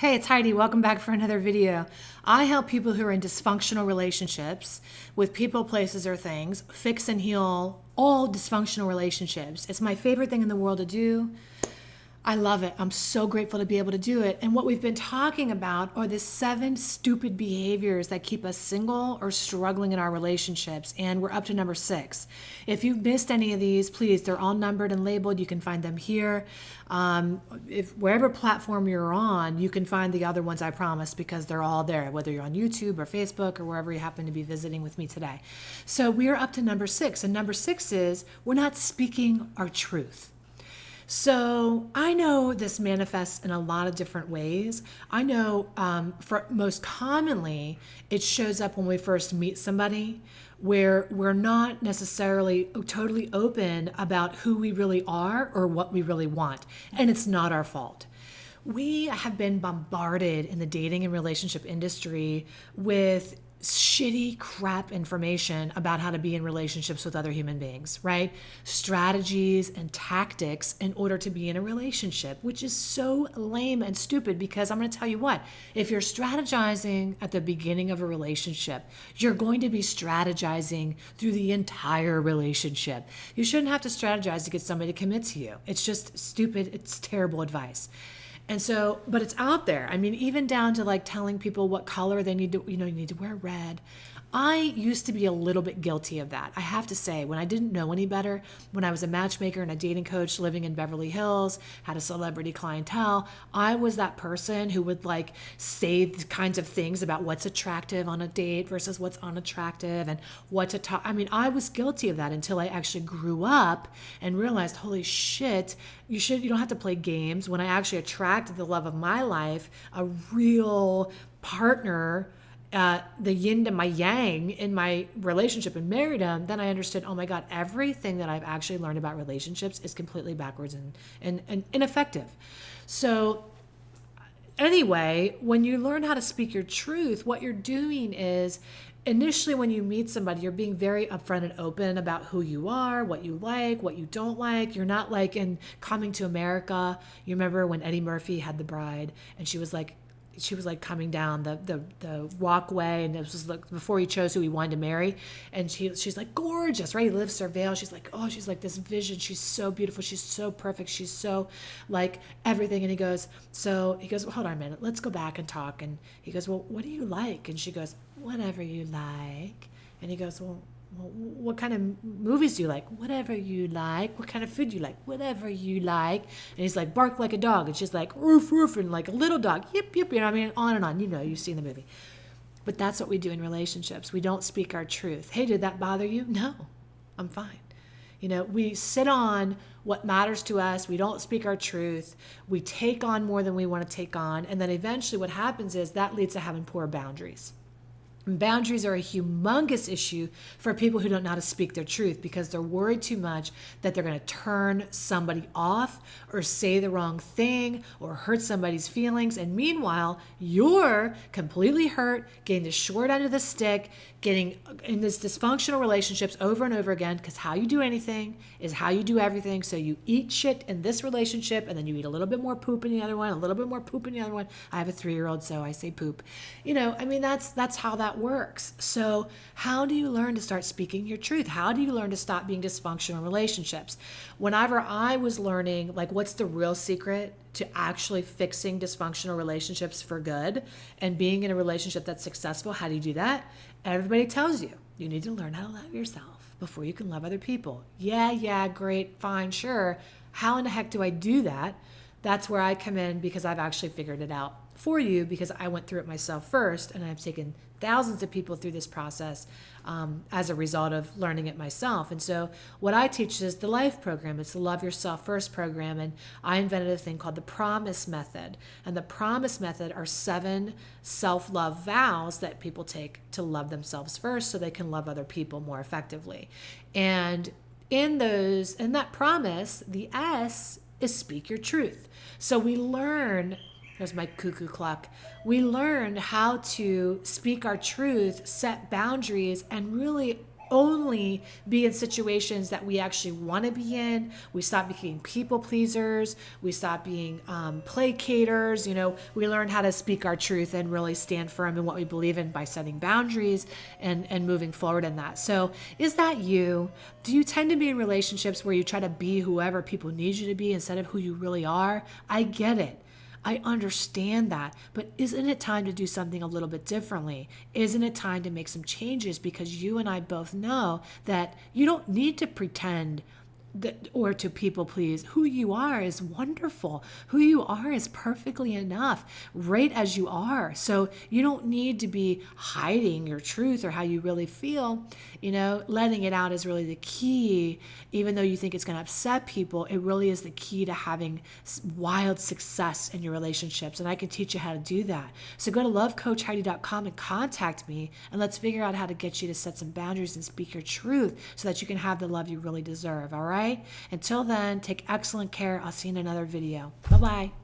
Hey, it's Heidi. Welcome back for another video. I help people who are in dysfunctional relationships with people, places, or things fix and heal all dysfunctional relationships. It's my favorite thing in the world to do. I love it. I'm so grateful to be able to do it. And what we've been talking about are the 7 stupid behaviors that keep us single or struggling in our relationships. And we're up to number 6. If you've missed any of these, please, they're all numbered and labeled. You can find them here. If wherever platform you're on, you can find the other ones, I promise, because they're all there, whether you're on YouTube or Facebook or wherever you happen to be visiting with me today. So we're up to number 6. And number 6 is we're not speaking our truth. So I know this manifests in a lot of different ways. I know for most commonly, it shows up when we first meet somebody where we're not necessarily totally open about who we really are or what we really want. And it's not our fault. We have been bombarded in the dating and relationship industry with shitty crap information about how to be in relationships with other human beings, right? Strategies and tactics in order to be in a relationship, which is so lame and stupid because I'm going to tell you what, if you're strategizing at the beginning of a relationship, you're going to be strategizing through the entire relationship. You shouldn't have to strategize to get somebody to commit to you. It's just stupid. It's terrible advice. And so, but it's out there. I mean, even down to like telling people what color they need to, you need to wear red. I used to be a little bit guilty of that. I have to say, when I didn't know any better, when I was a matchmaker and a dating coach living in Beverly Hills, had a celebrity clientele, I was that person who would like say the kinds of things about what's attractive on a date versus what's unattractive and what to talk. I mean, I was guilty of that until I actually grew up and realized, holy shit, you don't have to play games. When I actually attracted the love of my life, a real partner, the yin to my yang in my relationship and married him, then I understood, oh my God, everything that I've actually learned about relationships is completely backwards and ineffective. So anyway, when you learn how to speak your truth, what you're doing is initially when you meet somebody, you're being very upfront and open about who you are, what you like, what you don't like. You're not like in Coming to America. You remember when Eddie Murphy had the bride and she was like coming down the walkway, and it was like before he chose who he wanted to marry, and she's like gorgeous, right? He lifts her veil. She's like, oh, she's like this vision. She's so beautiful. She's so perfect. She's so like everything. And he goes, well, hold on a minute. Let's go back and talk. And he goes, well, what do you like? And she goes, whatever you like. And he goes, well, what kind of movies do you like? Whatever you like. What kind of food do you like? Whatever you like. And he's like, bark like a dog. And she's like, roof, roof, and like a little dog. Yip, yip. You know what I mean? On and on. You've seen the movie. But that's what we do in relationships. We don't speak our truth. Hey, did that bother you? No, I'm fine. We sit on what matters to us. We don't speak our truth. We take on more than we want to take on. And then eventually what happens is that leads to having poor boundaries. Boundaries are a humongous issue for people who don't know how to speak their truth because they're worried too much that they're going to turn somebody off or say the wrong thing or hurt somebody's feelings. And meanwhile, you're completely hurt, getting the short end of the stick, getting in this dysfunctional relationships over and over again because how you do anything is how you do everything. So you eat shit in this relationship and then you eat a little bit more poop in the other one, a little bit more poop in the other one. I have a 3-year-old, so I say poop. That's how that works. So how do you learn to start speaking your truth? How do you learn to stop being dysfunctional in relationships? Whenever I was learning, like, what's the real secret to actually fixing dysfunctional relationships for good and being in a relationship that's successful, how do you do that? Everybody tells you need to learn how to love yourself before you can love other people. Yeah, great, fine, sure. How in the heck do I do that? That's where I come in because I've actually figured it out for you because I went through it myself first and I've taken thousands of people through this process as a result of learning it myself. And so what I teach is the life program. It's the Love Yourself First program. And I invented a thing called the Promise Method. And the Promise Method are 7 self-love vows that people take to love themselves first so they can love other people more effectively. And in that promise, the S is speak your truth. So we learn, there's my cuckoo clock. We learn how to speak our truth, set boundaries, and really only be in situations that we actually want to be in. We stop being people pleasers. We stop being placaters. We learn how to speak our truth and really stand firm in what we believe in by setting boundaries and moving forward in that. So is that you? Do you tend to be in relationships where you try to be whoever people need you to be instead of who you really are? I get it. I understand that, but isn't it time to do something a little bit differently? Isn't it time to make some changes? Because you and I both know that you don't need to pretend or to people please. Who you are is wonderful. Who you are is perfectly enough, right as you are. So you don't need to be hiding your truth or how you really feel. Letting it out is really the key. Even though you think it's going to upset people, it really is the key to having wild success in your relationships. And I can teach you how to do that. So go to lovecoachheidi.com and contact me, and let's figure out how to get you to set some boundaries and speak your truth so that you can have the love you really deserve. All right? Until then, take excellent care. I'll see you in another video. Bye-bye.